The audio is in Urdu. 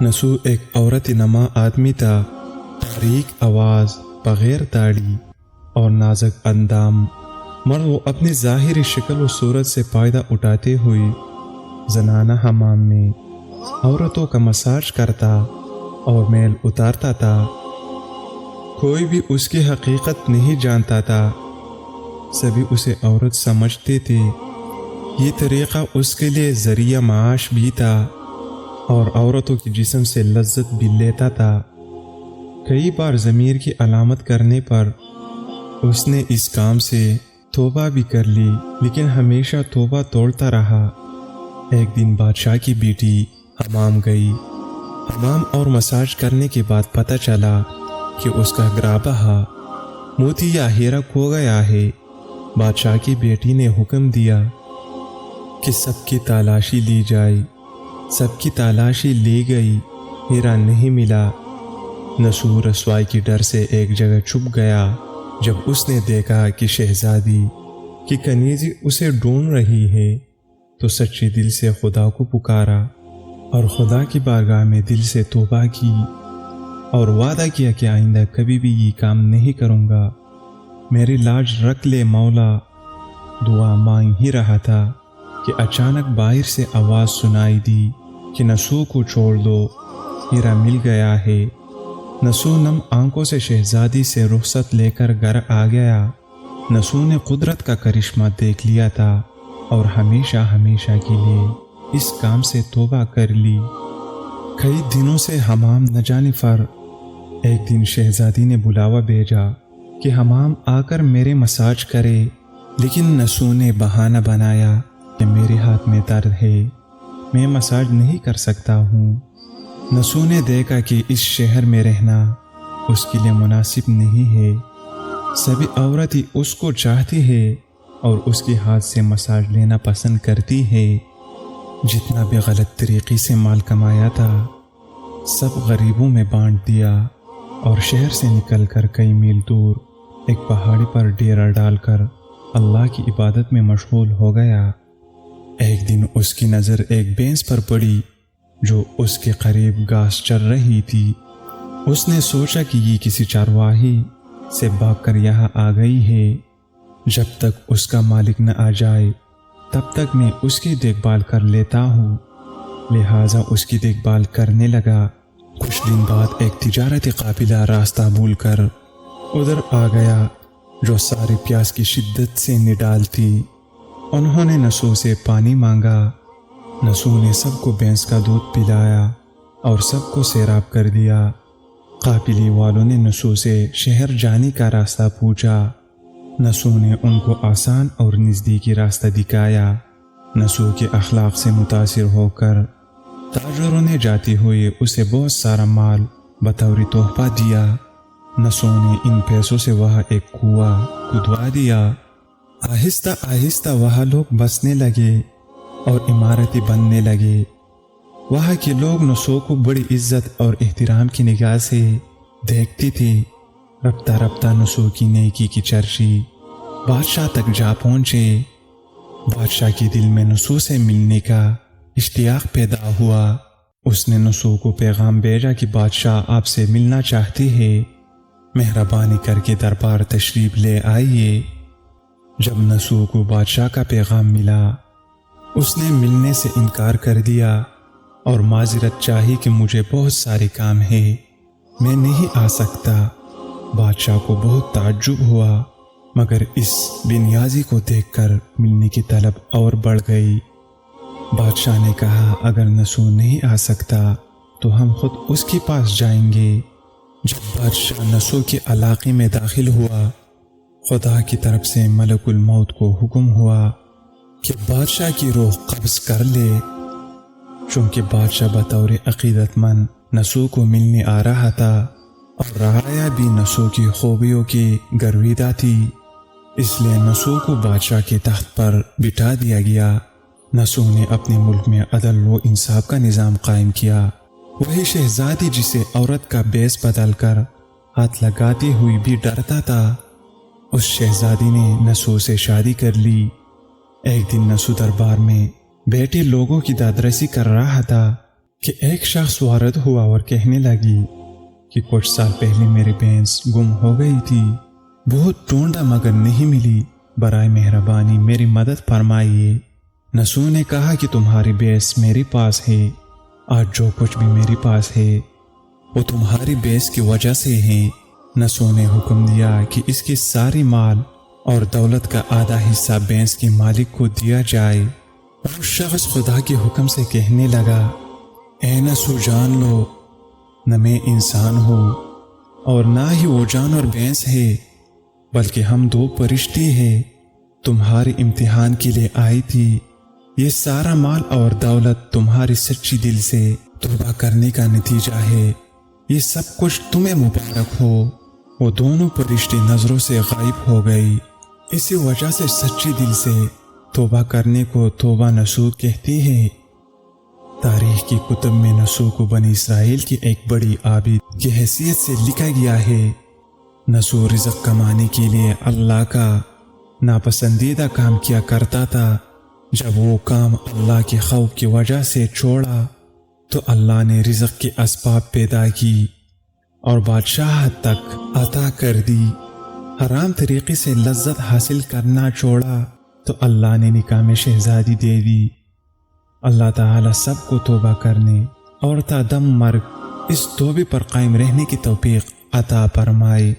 نسو ایک عورت نما آدمی تھا، باریک آواز، بغیر داڑھی اور نازک اندام۔ مرد وہ اپنی ظاہری شکل و صورت سے فائدہ اٹھاتے ہوئے زنانہ حمام میں عورتوں کا مساج کرتا اور میل اتارتا تھا۔ کوئی بھی اس کی حقیقت نہیں جانتا تھا، سبھی اسے عورت سمجھتے تھے۔ یہ طریقہ اس کے لیے ذریعہ معاش بھی تھا اور عورتوں کے جسم سے لذت بھی لیتا تھا۔ کئی بار ضمیر کی علامت کرنے پر اس نے اس کام سے توبہ بھی کر لی، لیکن ہمیشہ توبہ توڑتا رہا۔ ایک دن بادشاہ کی بیٹی حمام گئی۔ حمام اور مساج کرنے کے بعد پتہ چلا کہ اس کا گرابہ موتی یا ہیرا کھو گیا ہے۔ بادشاہ کی بیٹی نے حکم دیا کہ سب کی تلاشی لی جائے۔ سب کی تلاشی لی گئی، ہیرا نہیں ملا۔ نسو رسوائی کے ڈر سے ایک جگہ چھپ گیا۔ جب اس نے دیکھا کہ شہزادی کی کنیزی اسے ڈھونڈ رہی ہے تو سچے دل سے خدا کو پکارا اور خدا کی بارگاہ میں دل سے توبہ کی اور وعدہ کیا کہ آئندہ کبھی بھی یہ کام نہیں کروں گا، میری لاج رکھ لے مولا۔ دعا مانگ ہی رہا تھا کہ اچانک باہر سے آواز سنائی دی کہ نسو کو چھوڑ دو، ہیرا مل گیا ہے۔ نسو نم آنکھوں سے شہزادی سے رخصت لے کر گھر آ گیا۔ نسو نے قدرت کا کرشمہ دیکھ لیا تھا اور ہمیشہ ہمیشہ کے لیے اس کام سے توبہ کر لی۔ کئی دنوں سے حمام نہ جانے پر ایک دن شہزادی نے بلاوا بھیجا کہ حمام آ کر میرے مساج کرے، لیکن نسو نے بہانہ بنایا کہ میرے ہاتھ میں درد ہے، میں مساج نہیں کر سکتا ہوں۔ نسو نے دیکھا کہ اس شہر میں رہنا اس کے لیے مناسب نہیں ہے۔ سبھی عورتیں اس کو چاہتی ہے اور اس کے ہاتھ سے مساج لینا پسند کرتی ہے۔ جتنا بھی غلط طریقے سے مال کمایا تھا سب غریبوں میں بانٹ دیا اور شہر سے نکل کر کئی میل دور ایک پہاڑی پر ڈیرا ڈال کر اللہ کی عبادت میں مشغول ہو گیا۔ ایک دن اس کی نظر ایک بھینس پر پڑی جو اس کے قریب گھاس چر رہی تھی۔ اس نے سوچا کہ یہ کسی چرواہی سے بھاگ کر یہاں آ گئی ہے، جب تک اس کا مالک نہ آ جائے تب تک میں اس کی دیکھ بھال کر لیتا ہوں۔ لہٰذا اس کی دیکھ بھال کرنے لگا۔ کچھ دن بعد ایک تجارتی قافلہ راستہ بھول کر ادھر آ گیا جو سارے پیاس کی شدت سے نڈال تھی۔ انہوں نے نسو سے پانی مانگا۔ نسو نے سب کو بھینس کا دودھ پلایا اور سب کو سیراب کر دیا۔ قافلے والوں نے نسو سے شہر جانے کا راستہ پوچھا۔ نسو نے ان کو آسان اور نزدیکی راستہ دکھایا۔ نسو کے اخلاق سے متاثر ہو کر تاجروں نے جاتے ہوئے اسے بہت سارا مال بطور تحفہ دیا۔ نسو نے ان پیسوں سے وہاں ایک کنواں کھدوا دیا۔ آہستہ آہستہ وہاں لوگ بسنے لگے اور عمارتیں بننے لگے۔ وہاں کے لوگ نسو کو بڑی عزت اور احترام کی نگاہ سے دیکھتے تھے۔ رفتہ رفتہ نسو کی نیکی کی چرچی بادشاہ تک جا پہنچے۔ بادشاہ کے دل میں نسو سے ملنے کا اشتیاق پیدا ہوا۔ اس نے نسو کو پیغام بھیجا کہ بادشاہ آپ سے ملنا چاہتے ہیں، مہربانی کر کے دربار تشریف لے آئیے۔ جب نسو کو بادشاہ کا پیغام ملا اس نے ملنے سے انکار کر دیا اور معذرت چاہی کہ مجھے بہت سارے کام ہیں، میں نہیں آ سکتا۔ بادشاہ کو بہت تعجب ہوا، مگر اس بے نیازی کو دیکھ کر ملنے کی طلب اور بڑھ گئی۔ بادشاہ نے کہا اگر نسو نہیں آ سکتا تو ہم خود اس کے پاس جائیں گے۔ جب بادشاہ نسو کے علاقے میں داخل ہوا، خدا کی طرف سے ملک الموت کو حکم ہوا کہ بادشاہ کی روح قبض کر لے۔ چونکہ بادشاہ بطور عقیدت مند نسو کو ملنے آ رہا تھا اور رعایا بھی نسو کی خوبیوں کی گرویدہ تھی، اس لیے نسو کو بادشاہ کے تخت پر بٹھا دیا گیا۔ نسو نے اپنے ملک میں عدل و انصاف کا نظام قائم کیا۔ وہی شہزادی جسے عورت کا بیس بدل کر ہاتھ لگاتے ہوئے بھی ڈرتا تھا، اس شہزادی نے نسو سے شادی کر لی۔ ایک دن نسو دربار میں بیٹھے لوگوں کی دادرسی کر رہا تھا کہ ایک شخص وارد ہوا اور کہنے لگی کہ کچھ سال پہلے میری بھینس گم ہو گئی تھی، بہت ڈھونڈا مگر نہیں ملی، برائے مہربانی میری مدد فرمائیے۔ نسو نے کہا کہ تمہاری بھینس میرے پاس ہے، آج جو کچھ بھی میرے پاس ہے وہ تمہاری بھینس کی وجہ سے ہے۔ نسو نے حکم دیا کہ اس کے ساری مال اور دولت کا آدھا حصہ بھینس کے مالک کو دیا جائے۔ اور شخص خدا کے حکم سے کہنے لگا، اے نسو جان لو، نہ میں انسان ہوں اور نہ ہی وہ جانور بھینس ہے، بلکہ ہم دو فرشتے ہیں، تمہارے امتحان کے لیے آئی تھی۔ یہ سارا مال اور دولت تمہاری سچی دل سے توبہ کرنے کا نتیجہ ہے، یہ سب کچھ تمہیں مبارک ہو۔ وہ دونوں فرشتے نظروں سے غائب ہو گئی، اسی وجہ سے سچی دل سے توبہ کرنے کو توبہ نصوح کہتے ہیں۔ تاریخ کی کتب میں نسو کو بنی اسرائیل کی ایک بڑی عابد کی حیثیت سے لکھا گیا ہے۔ نسو رزق کمانے کے لیے اللہ کا ناپسندیدہ کام کیا کرتا تھا، جب وہ کام اللہ کے خوف کی وجہ سے چھوڑا تو اللہ نے رزق کے اسباب پیدا کی اور بادشاہت تک عطا کر دی۔ حرام طریقے سے لذت حاصل کرنا چھوڑا تو اللہ نے نکاح میں شہزادی دے دی۔ اللہ تعالیٰ سب کو توبہ کرنے اور تا دم مرگ اس توبے پر قائم رہنے کی توفیق عطا فرمائے۔